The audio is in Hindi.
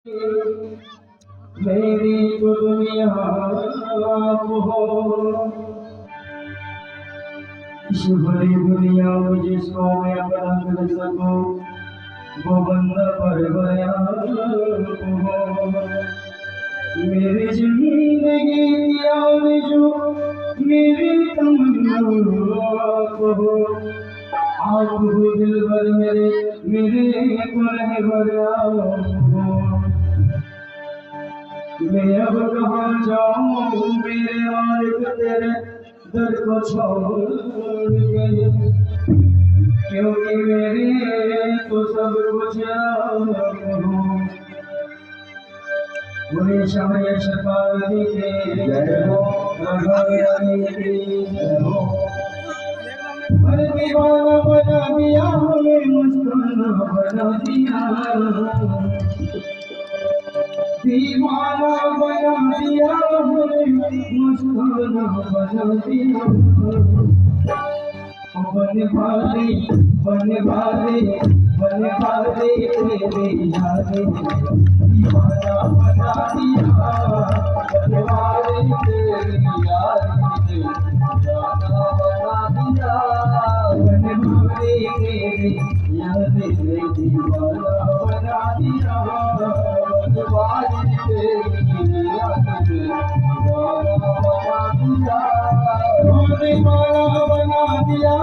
मेरी तो दुनिया आप हो, इस बड़ी दुनिया में जिसको मैं अपना कर सकूं वो बंदा पर गया हो। मेरी जिंदगी की आरज़ू मेरी तमन्ना आप हो। आप हो दिल भर मेरे पर हो। मैं अब कहाँ जाऊँ मेरे मालिक तेरे दर को छोड़ के, क्योंकि मेरे तो सब कुछ आप हो। पूरे शाय शफाअत के जय हो, रज़ाक़ की जय हो। हर दीवाना बना दिया हमें, मस्ताना बना दिया, दीवाना बना दिया हमें, मस्ताना बना दिया। बन भाले तेरे यारे, दीवाना बना दिया। बन भाले तेरे यारे, दीवाना बना दिया। बन भाले तेरे यारे, दीवाना बना दिया। बन भाले तेरे यारे, दीवाना बना दिया। दीवाना बना दिया।